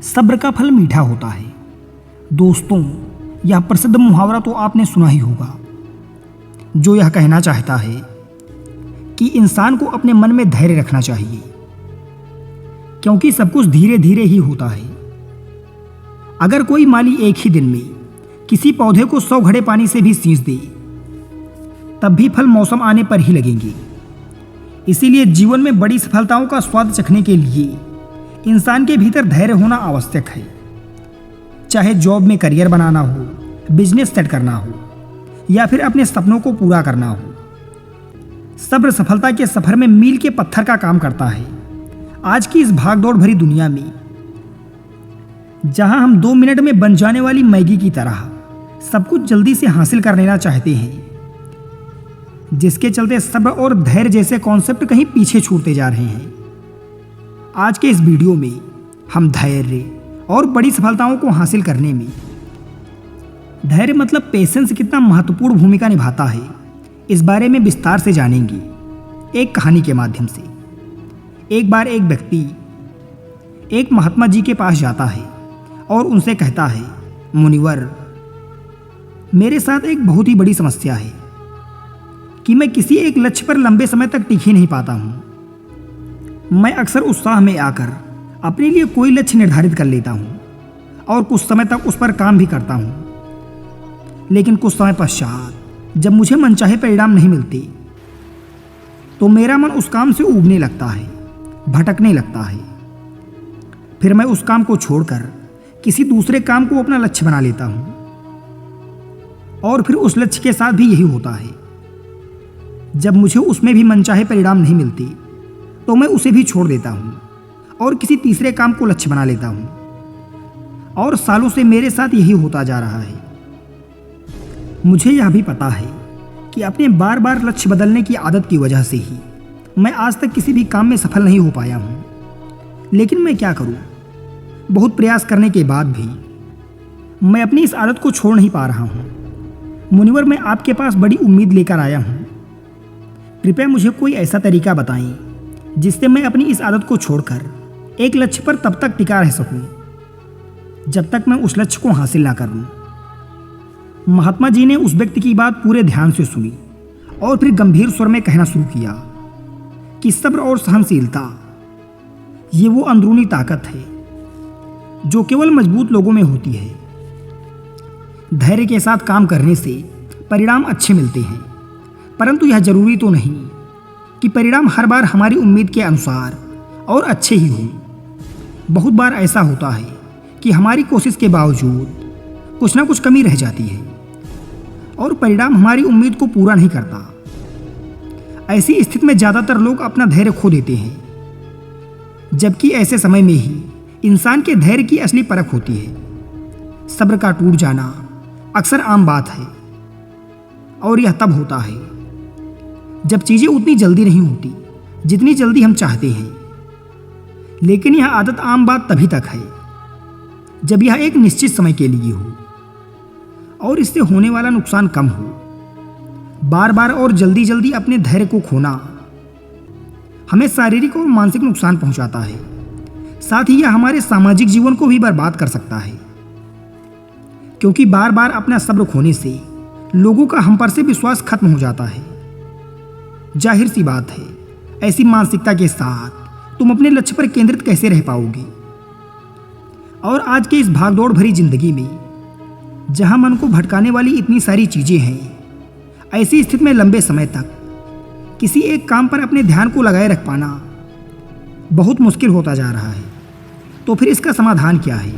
सब्र का फल मीठा होता है। दोस्तों, यह प्रसिद्ध मुहावरा तो आपने सुना ही होगा, जो यह कहना चाहता है कि इंसान को अपने मन में धैर्य रखना चाहिए, क्योंकि सब कुछ धीरे धीरे ही होता है। अगर कोई माली एक ही दिन में किसी पौधे को 100 घड़े पानी से भी सींच दे, तब भी फल मौसम आने पर ही लगेंगे। इसीलिए जीवन में बड़ी सफलताओं का स्वाद चखने के लिए इंसान के भीतर धैर्य होना आवश्यक है। चाहे जॉब में करियर बनाना हो, बिजनेस सेट करना हो या फिर अपने सपनों को पूरा करना हो, सब्र सफलता के सफर में मील के पत्थर का काम करता है। आज की इस भागदौड़ भरी दुनिया में, जहां हम 2 मिनट में बन जाने वाली मैगी की तरह सब कुछ जल्दी से हासिल कर लेना चाहते हैं, जिसके चलते सब्र और धैर्य जैसे कॉन्सेप्ट कहीं पीछे छूटते जा रहे हैं। आज के इस वीडियो में हम धैर्य और बड़ी सफलताओं को हासिल करने में धैर्य मतलब पेशेंस कितना महत्वपूर्ण भूमिका निभाता है, इस बारे में विस्तार से जानेंगे एक कहानी के माध्यम से। एक बार एक व्यक्ति एक महात्मा जी के पास जाता है और उनसे कहता है, मुनिवर, मेरे साथ एक बहुत ही बड़ी समस्या है कि मैं किसी एक लक्ष्य पर लंबे समय तक टिक ही नहीं पाता हूँ। मैं अक्सर उत्साह में आकर अपने लिए कोई लक्ष्य निर्धारित कर लेता हूँ और कुछ समय तक उस पर काम भी करता हूँ, लेकिन कुछ समय पश्चात जब मुझे मनचाहे परिणाम नहीं मिलते तो मेरा मन उस काम से ऊबने लगता है, भटकने लगता है। फिर मैं उस काम को छोड़कर किसी दूसरे काम को अपना लक्ष्य बना लेता हूँ और फिर उस लक्ष्य के साथ भी यही होता है। जब मुझे उसमें भी मनचाहे परिणाम नहीं मिलते तो मैं उसे भी छोड़ देता हूँ और किसी तीसरे काम को लक्ष्य बना लेता हूँ और सालों से मेरे साथ यही होता जा रहा है। मुझे यह भी पता है कि अपने बार बार लक्ष्य बदलने की आदत की वजह से ही मैं आज तक किसी भी काम में सफल नहीं हो पाया हूँ। लेकिन मैं क्या करूँ, बहुत प्रयास करने के बाद भी मैं अपनी इस आदत को छोड़ नहीं पा रहा हूँ। मुनिवर, मैं आपके पास बड़ी उम्मीद लेकर आया हूँ। कृपया मुझे कोई ऐसा तरीका बताएं जिससे मैं अपनी इस आदत को छोड़कर एक लक्ष्य पर तब तक टिका रह सकूं जब तक मैं उस लक्ष्य को हासिल ना कर लूं। महात्मा जी ने उस व्यक्ति की बात पूरे ध्यान से सुनी और फिर गंभीर स्वर में कहना शुरू किया कि सब्र और सहनशीलता ये वो अंदरूनी ताकत है जो केवल मजबूत लोगों में होती है। धैर्य के साथ काम करने से परिणाम अच्छे मिलते हैं, परंतु यह जरूरी तो नहीं कि परिणाम हर बार हमारी उम्मीद के अनुसार और अच्छे ही हों। बहुत बार ऐसा होता है कि हमारी कोशिश के बावजूद कुछ ना कुछ कमी रह जाती है और परिणाम हमारी उम्मीद को पूरा नहीं करता। ऐसी स्थिति में ज़्यादातर लोग अपना धैर्य खो देते हैं, जबकि ऐसे समय में ही इंसान के धैर्य की असली परख होती है। सब्र का टूट जाना अक्सर आम बात है और यह तब होता है जब चीज़ें उतनी जल्दी नहीं होती जितनी जल्दी हम चाहते हैं। लेकिन यह आदत आम बात तभी तक है जब यह एक निश्चित समय के लिए हो और इससे होने वाला नुकसान कम हो। बार बार और जल्दी जल्दी अपने धैर्य को खोना हमें शारीरिक और मानसिक नुकसान पहुंचाता है, साथ ही यह हमारे सामाजिक जीवन को भी बर्बाद कर सकता है, क्योंकि बार बार अपना सब्र खोने से लोगों का हम पर से विश्वास खत्म हो जाता है। जाहिर सी बात है, ऐसी मानसिकता के साथ तुम अपने लक्ष्य पर केंद्रित कैसे रह पाओगे। और आज के इस भागदौड़ भरी जिंदगी में, जहां मन को भटकाने वाली इतनी सारी चीजें हैं, ऐसी स्थिति में लंबे समय तक किसी एक काम पर अपने ध्यान को लगाए रख पाना बहुत मुश्किल होता जा रहा है। तो फिर इसका समाधान क्या है?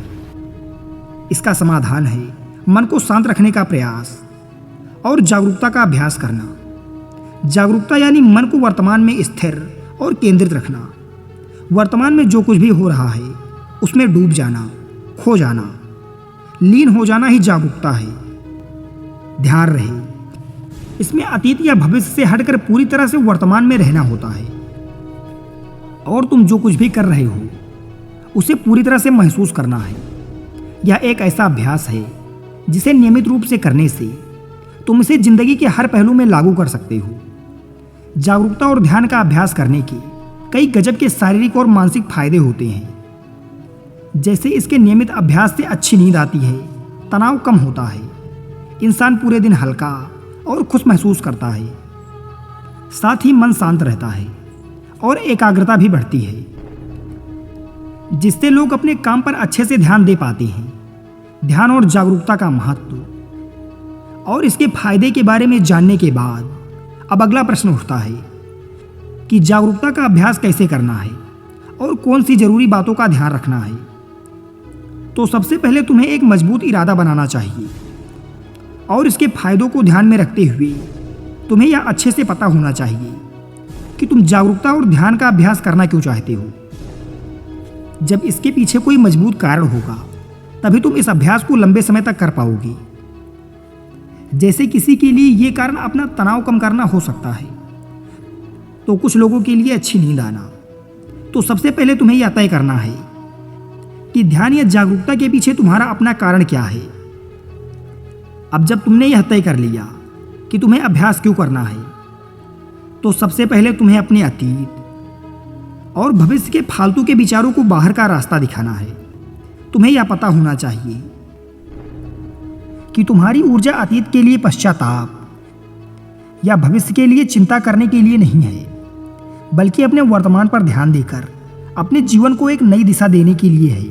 इसका समाधान है मन को शांत रखने का प्रयास और जागरूकता का अभ्यास करना। जागरूकता यानी मन को वर्तमान में स्थिर और केंद्रित रखना। वर्तमान में जो कुछ भी हो रहा है उसमें डूब जाना, खो जाना, लीन हो जाना ही जागरूकता है। ध्यान रहे, इसमें अतीत या भविष्य से हटकर पूरी तरह से वर्तमान में रहना होता है और तुम जो कुछ भी कर रहे हो उसे पूरी तरह से महसूस करना है। यह एक ऐसा अभ्यास है जिसे नियमित रूप से करने से तुम इसे जिंदगी के हर पहलू में लागू कर सकते हो। जागरूकता और ध्यान का अभ्यास करने के कई गजब के शारीरिक और मानसिक फायदे होते हैं। जैसे इसके नियमित अभ्यास से अच्छी नींद आती है, तनाव कम होता है, इंसान पूरे दिन हल्का और खुश महसूस करता है। साथ ही मन शांत रहता है और एकाग्रता भी बढ़ती है, जिससे लोग अपने काम पर अच्छे से ध्यान दे पाते हैं। ध्यान और जागरूकता का महत्व और इसके फायदे के बारे में जानने के बाद अब अगला प्रश्न उठता है कि जागरूकता का अभ्यास कैसे करना है और कौन सी जरूरी बातों का ध्यान रखना है। तो सबसे पहले तुम्हें एक मजबूत इरादा बनाना चाहिए और इसके फायदों को ध्यान में रखते हुए तुम्हें यह अच्छे से पता होना चाहिए कि तुम जागरूकता और ध्यान का अभ्यास करना क्यों चाहते हो। जब इसके पीछे कोई मजबूत कारण होगा तभी तुम इस अभ्यास को लंबे समय तक कर पाओगे। जैसे किसी के लिए ये कारण अपना तनाव कम करना हो सकता है, तो कुछ लोगों के लिए अच्छी नींद आना। तो सबसे पहले तुम्हें यह तय करना है कि ध्यान या जागरूकता के पीछे तुम्हारा अपना कारण क्या है। अब जब तुमने यह तय कर लिया कि तुम्हें अभ्यास क्यों करना है, तो सबसे पहले तुम्हें अपने अतीत और भविष्य के फालतू के विचारों को बाहर का रास्ता दिखाना है। तुम्हें यह पता होना चाहिए कि तुम्हारी ऊर्जा अतीत के लिए पश्चाताप या भविष्य के लिए चिंता करने के लिए नहीं है, बल्कि अपने वर्तमान पर ध्यान देकर अपने जीवन को एक नई दिशा देने के लिए है।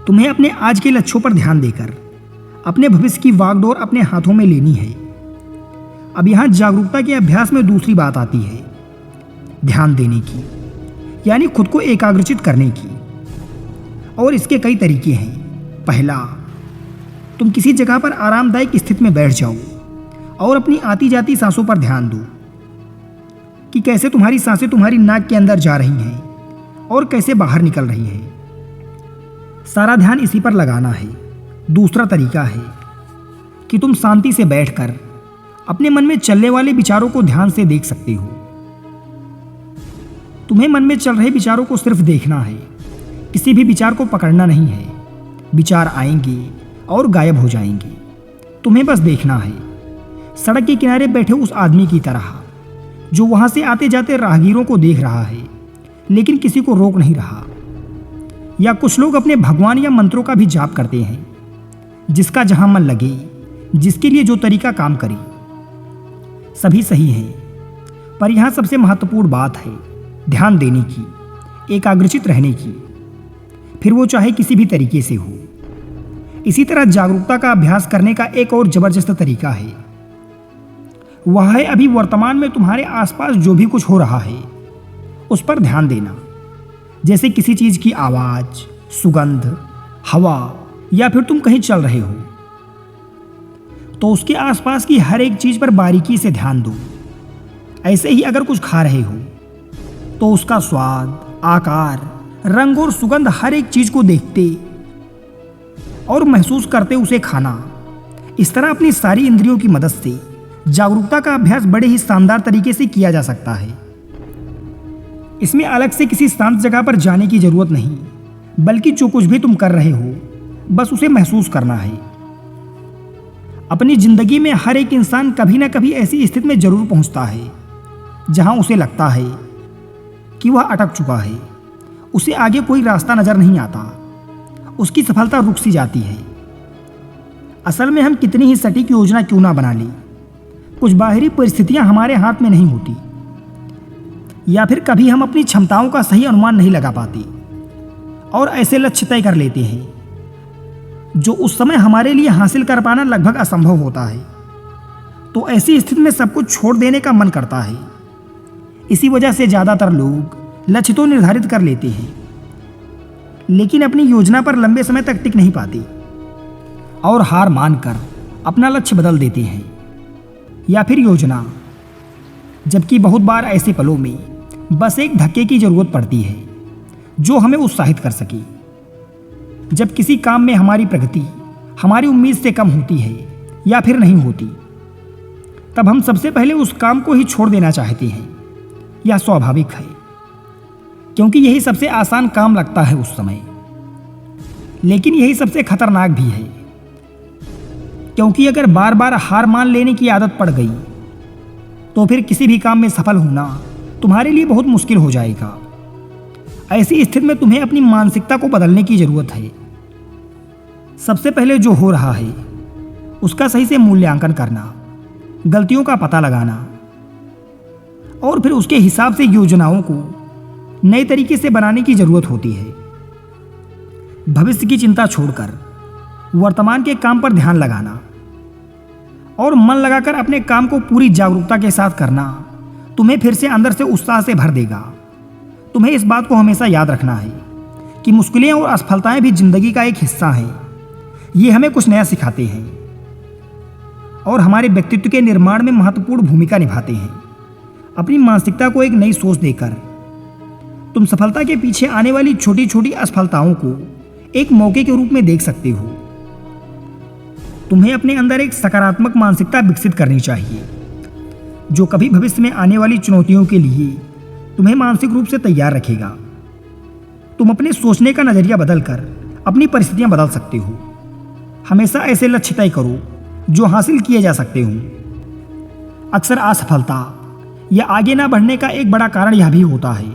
तुम्हें अपने आज के लक्ष्यों पर ध्यान देकर अपने भविष्य की वागडोर अपने हाथों में लेनी है। अब यहां जागरूकता के अभ्यास में दूसरी बात आती है ध्यान देने की, यानी खुद को एकाग्रचित करने की। और इसके कई तरीके हैं। पहला, तुम किसी जगह पर आरामदायक स्थिति में बैठ जाओ और अपनी आती जाती सांसों पर ध्यान दो कि कैसे तुम्हारी सांसें तुम्हारी नाक के अंदर जा रही हैं और कैसे बाहर निकल रही हैं। सारा ध्यान इसी पर लगाना है। दूसरा तरीका है कि तुम शांति से बैठकर अपने मन में चलने वाले विचारों को ध्यान से देख सकते हो। तुम्हें मन में चल रहे विचारों को सिर्फ देखना है, किसी भी विचार को पकड़ना नहीं है। विचार आएंगे और गायब हो जाएंगे, तुम्हें बस देखना है। सड़क के किनारे बैठे उस आदमी की तरह जो वहां से आते जाते राहगीरों को देख रहा है लेकिन किसी को रोक नहीं रहा। या कुछ लोग अपने भगवान या मंत्रों का भी जाप करते हैं, जिसका जहां मन लगे, जिसके लिए जो तरीका काम करे। सभी सही है, पर यहां सबसे महत्वपूर्ण बात है ध्यान देने की, एकाग्रचित रहने की, फिर वो चाहे किसी भी तरीके से हो। इसी तरह जागरूकता का अभ्यास करने का एक और जबरदस्त तरीका है, वह है अभी वर्तमान में तुम्हारे आसपास जो भी कुछ हो रहा है उस पर ध्यान देना। जैसे किसी चीज की आवाज, सुगंध, हवा, या फिर तुम कहीं चल रहे हो तो उसके आसपास की हर एक चीज पर बारीकी से ध्यान दो। ऐसे ही अगर कुछ खा रहे हो तो उसका स्वाद, आकार, रंग और सुगंध, हर एक चीज को देखते और महसूस करते उसे खाना। इस तरह अपनी सारी इंद्रियों की मदद से जागरूकता का अभ्यास बड़े ही शानदार तरीके से किया जा सकता है। इसमें अलग से किसी शांत जगह पर जाने की जरूरत नहीं, बल्कि जो कुछ भी तुम कर रहे हो बस उसे महसूस करना है। अपनी जिंदगी में हर एक इंसान कभी ना कभी ऐसी स्थिति में जरूर पहुंचता है जहां उसे लगता है कि वह अटक चुका है, उसे आगे कोई रास्ता नजर नहीं आता, उसकी सफलता रुक सी जाती है। असल में हम कितनी ही सटीक योजना क्यों ना बना लें, कुछ बाहरी परिस्थितियां हमारे हाथ में नहीं होती, या फिर कभी हम अपनी क्षमताओं का सही अनुमान नहीं लगा पाते और ऐसे लक्ष्य तय कर लेते हैं जो उस समय हमारे लिए हासिल कर पाना लगभग असंभव होता है। तो ऐसी स्थिति में सब कुछ छोड़ देने का मन करता है। इसी वजह से ज्यादातर लोग लक्ष्य तो निर्धारित कर लेते हैं लेकिन अपनी योजना पर लंबे समय तक टिक नहीं पाते और हार मानकर अपना लक्ष्य बदल देते हैं या फिर योजना। जबकि बहुत बार ऐसे पलों में बस एक धक्के की जरूरत पड़ती है जो हमें उत्साहित कर सके। जब किसी काम में हमारी प्रगति हमारी उम्मीद से कम होती है या फिर नहीं होती, तब हम सबसे पहले उस काम को ही छोड़ देना चाहते हैं। यह स्वाभाविक है क्योंकि यही सबसे आसान काम लगता है उस समय, लेकिन यही सबसे खतरनाक भी है क्योंकि अगर बार बार हार मान लेने की आदत पड़ गई तो फिर किसी भी काम में सफल होना तुम्हारे लिए बहुत मुश्किल हो जाएगा। ऐसी स्थिति में तुम्हें अपनी मानसिकता को बदलने की जरूरत है। सबसे पहले जो हो रहा है उसका सही से मूल्यांकन करना, गलतियों का पता लगाना और फिर उसके हिसाब से योजनाओं को नए तरीके से बनाने की जरूरत होती है। भविष्य की चिंता छोड़कर वर्तमान के काम पर ध्यान लगाना और मन लगाकर अपने काम को पूरी जागरूकता के साथ करना तुम्हें फिर से अंदर से उत्साह से भर देगा। तुम्हें इस बात को हमेशा याद रखना है कि मुश्किलें और असफलताएं भी जिंदगी का एक हिस्सा हैं। ये हमें कुछ नया सिखाते हैं और हमारे व्यक्तित्व के निर्माण में महत्वपूर्ण भूमिका निभाते हैं। अपनी मानसिकता को एक नई सोच देकर तुम सफलता के पीछे आने वाली छोटी छोटी असफलताओं को एक मौके के रूप में देख सकते हो। तुम्हें अपने अंदर एक सकारात्मक मानसिकता विकसित करनी चाहिए जो कभी भविष्य में आने वाली चुनौतियों के लिए तुम्हें मानसिक रूप से तैयार रखेगा। तुम अपने सोचने का नजरिया बदलकर अपनी परिस्थितियां बदल सकते हो। हमेशा ऐसे लक्ष्य तय करो जो हासिल किए जा सकते हो। अक्सर असफलता या आगे ना बढ़ने का एक बड़ा कारण यह भी होता है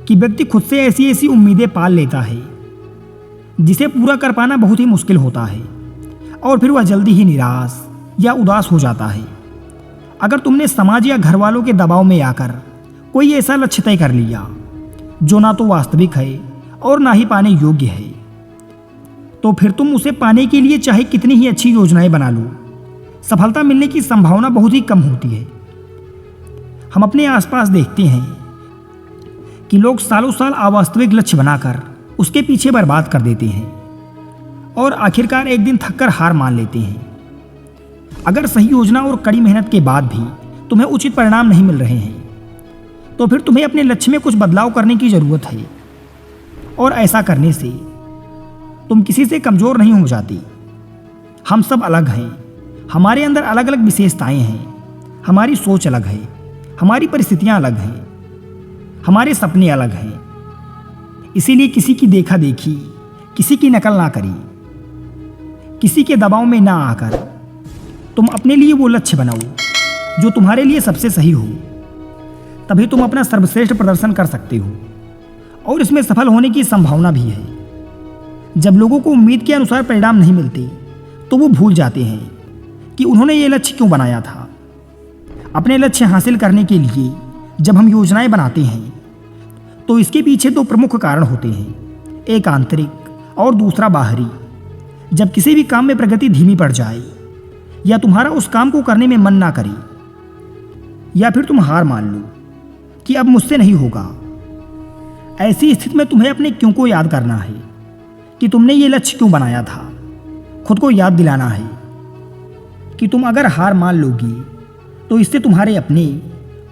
कि व्यक्ति खुद से ऐसी ऐसी उम्मीदें पाल लेता है जिसे पूरा कर पाना बहुत ही मुश्किल होता है और फिर वह जल्दी ही निराश या उदास हो जाता है। अगर तुमने समाज या घर वालों के दबाव में आकर कोई ऐसा लक्ष्य तय कर लिया जो ना तो वास्तविक है और ना ही पाने योग्य है, तो फिर तुम उसे पाने के लिए चाहे कितनी ही अच्छी योजनाएं बना लो, सफलता मिलने की संभावना बहुत ही कम होती है। हम अपने आसपास देखते हैं कि लोग सालों साल अवास्तविक लक्ष्य बनाकर उसके पीछे बर्बाद कर देते हैं और आखिरकार एक दिन थककर हार मान लेते हैं। अगर सही योजना और कड़ी मेहनत के बाद भी तुम्हें उचित परिणाम नहीं मिल रहे हैं, तो फिर तुम्हें अपने लक्ष्य में कुछ बदलाव करने की जरूरत है और ऐसा करने से तुम किसी से कमजोर नहीं हो जाती। हम सब अलग हैं, हमारे अंदर अलग अलग विशेषताएं हैं, हमारी सोच अलग है, हमारी परिस्थितियां अलग हैं, हमारे सपने अलग हैं। इसीलिए किसी की देखा देखी, किसी की नकल ना करी, किसी के दबाव में ना आकर तुम अपने लिए वो लक्ष्य बनाओ जो तुम्हारे लिए सबसे सही हो। तभी तुम अपना सर्वश्रेष्ठ प्रदर्शन कर सकते हो और इसमें सफल होने की संभावना भी है। जब लोगों को उम्मीद के अनुसार परिणाम नहीं मिलते तो वो भूल जाते हैं कि उन्होंने ये लक्ष्य क्यों बनाया था। अपने लक्ष्य हासिल करने के लिए जब हम योजनाएं बनाते हैं तो इसके पीछे दो प्रमुख कारण होते हैं, एक आंतरिक और दूसरा बाहरी। जब किसी भी काम में प्रगति धीमी पड़ जाए या तुम्हारा उस काम को करने में मन ना करे या फिर तुम हार मान लो कि अब मुझसे नहीं होगा, ऐसी स्थिति में तुम्हें अपने क्यों को याद करना है कि तुमने ये लक्ष्य क्यों बनाया था। खुद को याद दिलाना है कि तुम अगर हार मान लोगी तो इससे तुम्हारे अपने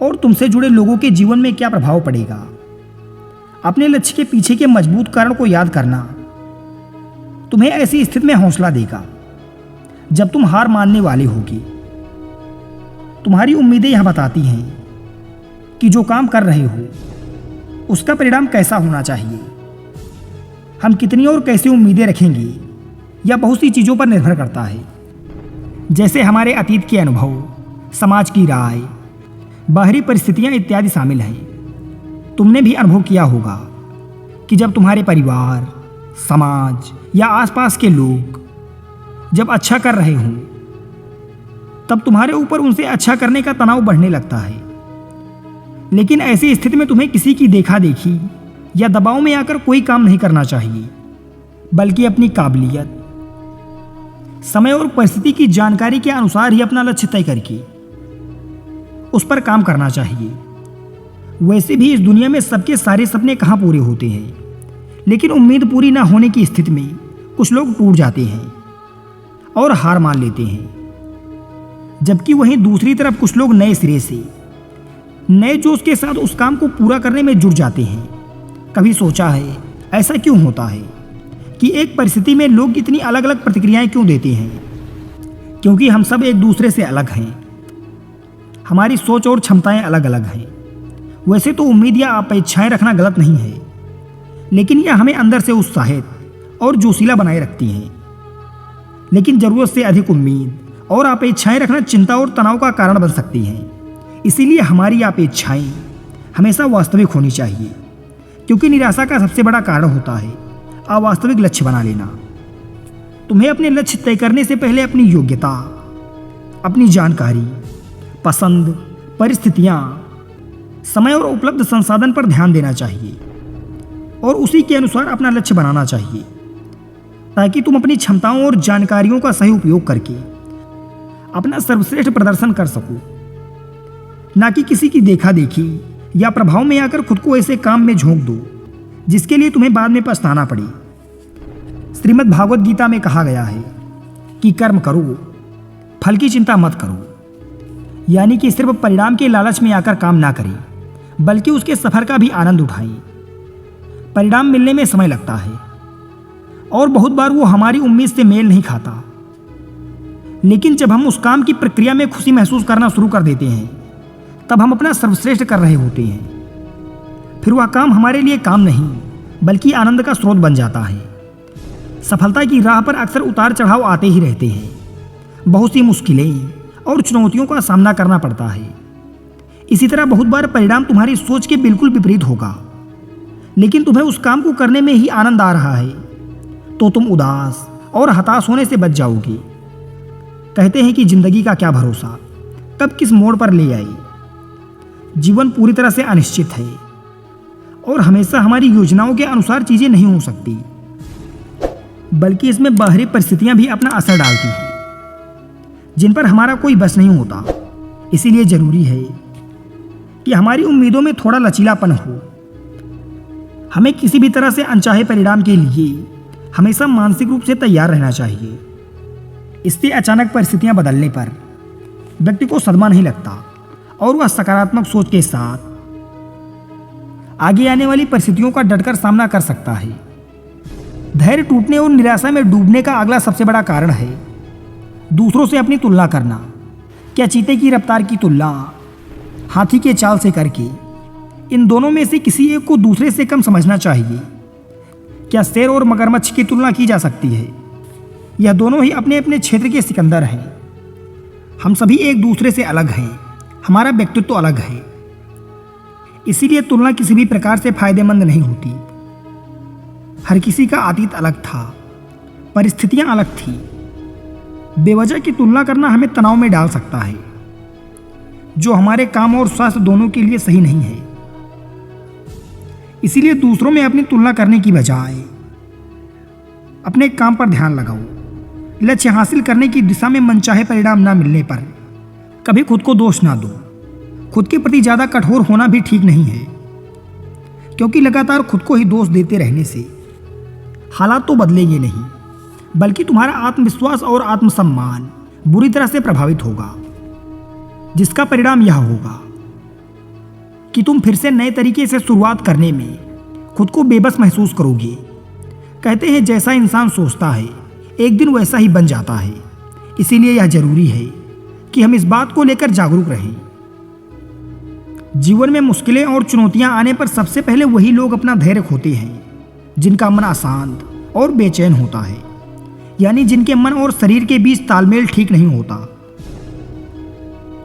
और तुमसे जुड़े लोगों के जीवन में क्या प्रभाव पड़ेगा। अपने लक्ष्य के पीछे के मजबूत कारण को याद करना तुम्हें ऐसी स्थिति में हौसला देगा जब तुम हार मानने वाले होगे। तुम्हारी उम्मीदें यह बताती हैं कि जो काम कर रहे हो उसका परिणाम कैसा होना चाहिए। हम कितनी और कैसी उम्मीदें रखेंगे यह बहुत सी चीज़ों पर निर्भर करता है, जैसे हमारे अतीत के अनुभव, समाज की राय, बाहरी परिस्थितियां इत्यादि शामिल हैं। तुमने भी अनुभव किया होगा कि जब तुम्हारे परिवार, समाज या आसपास के लोग जब अच्छा कर रहे हों तब तुम्हारे ऊपर उनसे अच्छा करने का तनाव बढ़ने लगता है। लेकिन ऐसी स्थिति में तुम्हें किसी की देखा देखी या दबाव में आकर कोई काम नहीं करना चाहिए, बल्कि अपनी काबिलियत, समय और परिस्थिति की जानकारी के अनुसार ही अपना लक्ष्य तय करके उस पर काम करना चाहिए। वैसे भी इस दुनिया में सबके सारे सपने कहाँ पूरे होते हैं, लेकिन उम्मीद पूरी ना होने की स्थिति में कुछ लोग टूट जाते हैं और हार मान लेते हैं, जबकि वहीं दूसरी तरफ कुछ लोग नए सिरे से, नए जोश के साथ उस काम को पूरा करने में जुट जाते हैं। कभी सोचा है ऐसा क्यों होता है कि एक परिस्थिति में लोग इतनी अलग अलग प्रतिक्रियाएं क्यों देते हैं? क्योंकि हम सब एक दूसरे से अलग हैं, हमारी सोच और क्षमताएं अलग अलग हैं। वैसे तो उम्मीद या अपेक्षाएं रखना गलत नहीं है, लेकिन यह हमें अंदर से उत्साहित और जोशीला बनाए रखती हैं। लेकिन ज़रूरत से अधिक उम्मीद और अपेक्षाएं रखना चिंता और तनाव का कारण बन सकती हैं। इसीलिए हमारी अपेक्षाएं हमेशा वास्तविक होनी चाहिए, क्योंकि निराशा का सबसे बड़ा कारण होता है अवास्तविक लक्ष्य बना लेना। तुम्हें अपने लक्ष्य तय करने से पहले अपनी योग्यता, अपनी जानकारी, पसंद, परिस्थितियां, समय और उपलब्ध संसाधन पर ध्यान देना चाहिए और उसी के अनुसार अपना लक्ष्य बनाना चाहिए, ताकि तुम अपनी क्षमताओं और जानकारियों का सही उपयोग करके अपना सर्वश्रेष्ठ प्रदर्शन कर सको, ना कि किसी की देखा देखी या प्रभाव में आकर खुद को ऐसे काम में झोंक दो जिसके लिए तुम्हें बाद में पछताना पड़े। श्रीमद् भागवत गीता में कहा गया है कि कर्म करो, फल की चिंता मत करो, यानी कि सिर्फ परिणाम के लालच में आकर काम ना करें, बल्कि उसके सफर का भी आनंद उठाएं। परिणाम मिलने में समय लगता है और बहुत बार वो हमारी उम्मीद से मेल नहीं खाता, लेकिन जब हम उस काम की प्रक्रिया में खुशी महसूस करना शुरू कर देते हैं, तब हम अपना सर्वश्रेष्ठ कर रहे होते हैं। फिर वह काम हमारे लिए काम नहीं बल्कि आनंद का स्रोत बन जाता है। सफलता की राह पर अक्सर उतार चढ़ाव आते ही रहते हैं, बहुत सी मुश्किलें और चुनौतियों का सामना करना पड़ता है। इसी तरह बहुत बार परिणाम तुम्हारी सोच के बिल्कुल विपरीत होगा, लेकिन तुम्हें उस काम को करने में ही आनंद आ रहा है, तो तुम उदास और हताश होने से बच जाओगे। कहते हैं कि जिंदगी का क्या भरोसा कब किस मोड़ पर ले आई। जीवन पूरी तरह से अनिश्चित है और हमेशा हमारी योजनाओं के अनुसार चीजें नहीं हो सकती, बल्कि इसमें बाहरी परिस्थितियां भी अपना असर डालती हैं, जिन पर हमारा कोई बस नहीं होता। इसीलिए जरूरी है कि हमारी उम्मीदों में थोड़ा लचीलापन हो। हमें किसी भी तरह से अनचाहे परिणाम के लिए हमेशा मानसिक रूप से तैयार रहना चाहिए। इससे अचानक परिस्थितियां बदलने पर व्यक्ति को सदमा नहीं लगता और वह सकारात्मक सोच के साथ आगे आने वाली परिस्थितियों का डटकर सामना कर सकता है। धैर्य टूटने और निराशा में डूबने का अगला सबसे बड़ा कारण है दूसरों से अपनी तुलना करना। क्या चीते की रफ्तार की तुलना हाथी के चाल से करके इन दोनों में से किसी एक को दूसरे से कम समझना चाहिए? क्या शेर और मगरमच्छ की तुलना की जा सकती है? यह दोनों ही अपने अपने क्षेत्र के सिकंदर हैं। हम सभी एक दूसरे से अलग हैं, हमारा व्यक्तित्व तो अलग है। इसीलिए तुलना किसी भी प्रकार से फायदेमंद नहीं होती। हर किसी का अतीत अलग था, परिस्थितियां अलग थी। बेवजह की तुलना करना हमें तनाव में डाल सकता है, जो हमारे काम और स्वास्थ्य दोनों के लिए सही नहीं है। इसीलिए दूसरों में अपनी तुलना करने की बजाय अपने काम पर ध्यान लगाओ। लक्ष्य हासिल करने की दिशा में मनचाहे परिणाम ना मिलने पर कभी खुद को दोष ना दो। खुद के प्रति ज़्यादा कठोर होना भी ठीक नहीं है, क्योंकि लगातार खुद को ही दोष देते रहने से हालात तो बदलेंगे नहीं, बल्कि तुम्हारा आत्मविश्वास और आत्मसम्मान बुरी तरह से प्रभावित होगा, जिसका परिणाम यह होगा कि तुम फिर से नए तरीके से शुरुआत करने में खुद को बेबस महसूस करोगे। कहते हैं जैसा इंसान सोचता है एक दिन वैसा ही बन जाता है। इसीलिए यह जरूरी है कि हम इस बात को लेकर जागरूक रहें। जीवन में मुश्किलें और चुनौतियां आने पर सबसे पहले वही लोग अपना धैर्य खोते हैं जिनका मन अशांत और बेचैन होता है, यानी जिनके मन और शरीर के बीच तालमेल ठीक नहीं होता।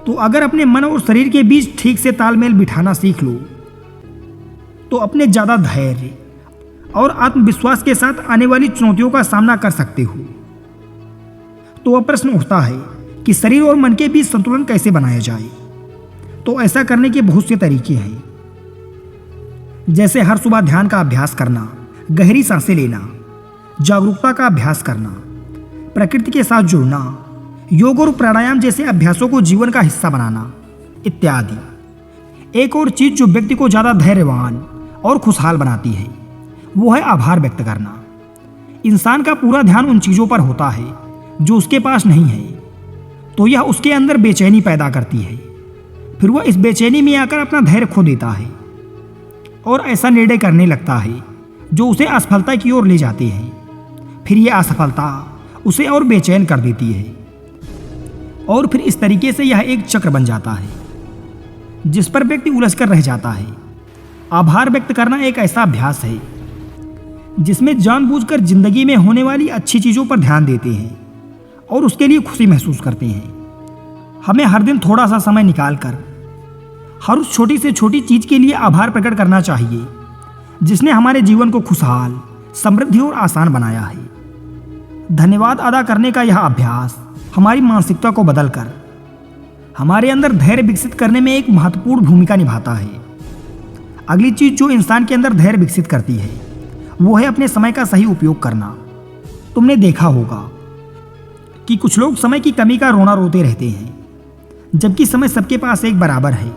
तो अगर अपने मन और शरीर के बीच ठीक से तालमेल बिठाना सीख लो, तो अपने ज़्यादा धैर्य और आत्मविश्वास के साथ आने वाली चुनौतियों का सामना कर सकते हो। तो वह प्रश्न उठता है कि शरीर और मन के बीच संतुलन कैसे बनाया जाए। तो ऐसा करने के बहुत से तरीके हैं, जैसे हर सुबह ध्यान का अभ्यास करना, गहरी सांसें लेना, जागरूकता का अभ्यास करना, प्रकृति के साथ जुड़ना, योग और प्राणायाम जैसे अभ्यासों को जीवन का हिस्सा बनाना इत्यादि। एक और चीज जो व्यक्ति को ज्यादा धैर्यवान और खुशहाल बनाती है वो है आभार व्यक्त करना। इंसान का पूरा ध्यान उन चीजों पर होता है जो उसके पास नहीं है, तो यह उसके अंदर बेचैनी पैदा करती है। फिर वह इस बेचैनी में आकर अपना धैर्य खो देता है और ऐसा निर्णय करने लगता है जो उसे असफलता की ओर ले जाते हैं। फिर यह असफलता उसे और बेचैन कर देती है और फिर इस तरीके से यह एक चक्र बन जाता है जिस पर व्यक्ति उलझ कर रह जाता है। आभार व्यक्त करना एक ऐसा अभ्यास है जिसमें जानबूझकर जिंदगी में होने वाली अच्छी चीज़ों पर ध्यान देते हैं और उसके लिए खुशी महसूस करते हैं। हमें हर दिन थोड़ा सा समय निकालकर हर उस छोटी से छोटी चीज़ के लिए आभार प्रकट करना चाहिए जिसने हमारे जीवन को खुशहाल, समृद्धि और आसान बनाया है। धन्यवाद अदा करने का यह अभ्यास हमारी मानसिकता को बदलकर हमारे अंदर धैर्य विकसित करने में एक महत्वपूर्ण भूमिका निभाता है। अगली चीज जो इंसान के अंदर धैर्य विकसित करती है वो है अपने समय का सही उपयोग करना। तुमने देखा होगा कि कुछ लोग समय की कमी का रोना रोते रहते हैं, जबकि समय सबके पास एक बराबर है।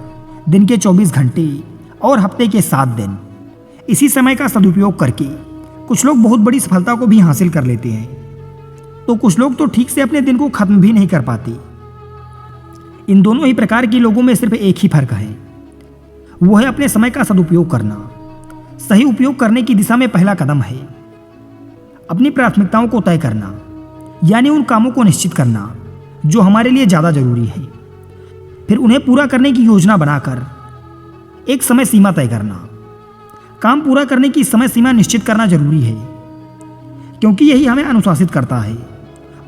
दिन के 24 घंटे और हफ्ते के 7 दिन। इसी समय का सदुपयोग करके कुछ लोग बहुत बड़ी सफलता को भी हासिल कर लेते हैं, तो कुछ लोग तो ठीक से अपने दिन को खत्म भी नहीं कर पाते। इन दोनों ही प्रकार के लोगों में सिर्फ एक ही फर्क है, वो है अपने समय का सदुपयोग करना। सही उपयोग करने की दिशा में पहला कदम है अपनी प्राथमिकताओं को तय करना, यानी उन कामों को निश्चित करना जो हमारे लिए ज़्यादा जरूरी है। फिर उन्हें पूरा करने की योजना बनाकर एक समय सीमा तय करना। काम पूरा करने की समय सीमा निश्चित करना जरूरी है, क्योंकि यही हमें अनुशासित करता है,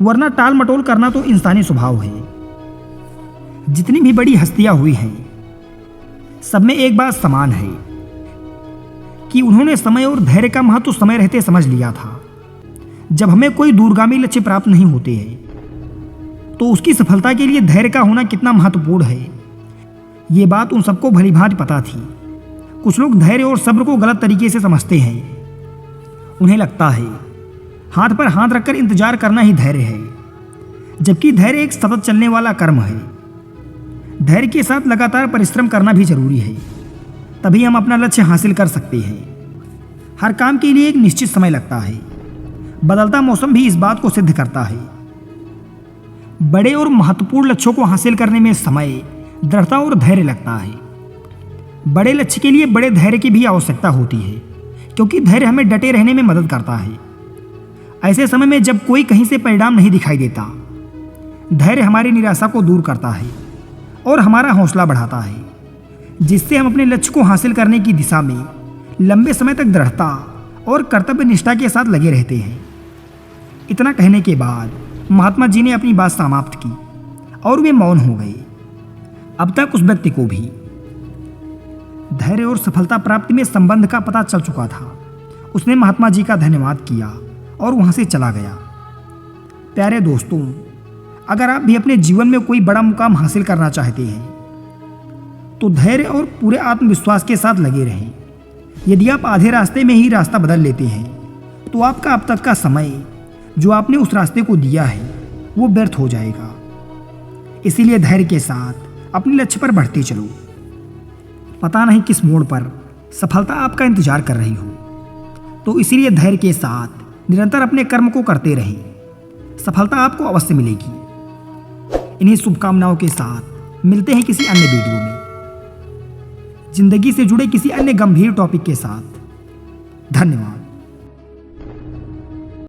वरना टाल मटोल करना तो इंसानी स्वभाव है। जितनी भी बड़ी हस्तियां हुई हैं, सब में एक बात समान है कि उन्होंने समय और धैर्य का महत्व समय रहते समझ लिया था। जब हमें कोई दूरगामी लक्ष्य प्राप्त नहीं होते हैं तो उसकी सफलता के लिए धैर्य का होना कितना महत्वपूर्ण है, ये बात उन सबको भली भांति पता थी। कुछ लोग धैर्य और सब्र को गलत तरीके से समझते हैं। उन्हें लगता है हाथ पर हाथ रखकर इंतजार करना ही धैर्य है, जबकि धैर्य एक सतत चलने वाला कर्म है। धैर्य के साथ लगातार परिश्रम करना भी जरूरी है, तभी हम अपना लक्ष्य हासिल कर सकते हैं। हर काम के लिए एक निश्चित समय लगता है। बदलता मौसम भी इस बात को सिद्ध करता है। बड़े और महत्वपूर्ण लक्ष्यों को हासिल करने में समय, दृढ़ता और धैर्य लगता है। बड़े लक्ष्य के लिए बड़े धैर्य की भी आवश्यकता होती है, क्योंकि धैर्य हमें डटे रहने में मदद करता है। ऐसे समय में जब कोई कहीं से परिणाम नहीं दिखाई देता, धैर्य हमारी निराशा को दूर करता है और हमारा हौसला बढ़ाता है, जिससे हम अपने लक्ष्य को हासिल करने की दिशा में लंबे समय तक दृढ़ता और कर्तव्य निष्ठा के साथ लगे रहते हैं। इतना कहने के बाद महात्मा जी ने अपनी बात समाप्त की और वे मौन हो गए। अब तक उस व्यक्ति को भी धैर्य और सफलता प्राप्ति में संबंध का पता चल चुका था। उसने महात्मा जी का धन्यवाद किया और वहां से चला गया। प्यारे दोस्तों, अगर आप भी अपने जीवन में कोई बड़ा मुकाम हासिल करना चाहते हैं तो धैर्य और पूरे आत्मविश्वास के साथ लगे रहें। यदि आप आधे रास्ते में ही रास्ता बदल लेते हैं तो आपका अब तक का समय जो आपने उस रास्ते को दिया है वो व्यर्थ हो जाएगा। इसीलिए धैर्य के साथ अपने लक्ष्य पर बढ़ते चलो। पता नहीं किस मोड़ पर सफलता आपका इंतजार कर रही हो, तो इसीलिए धैर्य के साथ निरंतर अपने कर्म को करते रहें। सफलता आपको अवश्य मिलेगी। इन्हीं शुभकामनाओं के साथ मिलते हैं किसी अन्य वीडियो में, जिंदगी से जुड़े किसी अन्य गंभीर टॉपिक के साथ। धन्यवाद।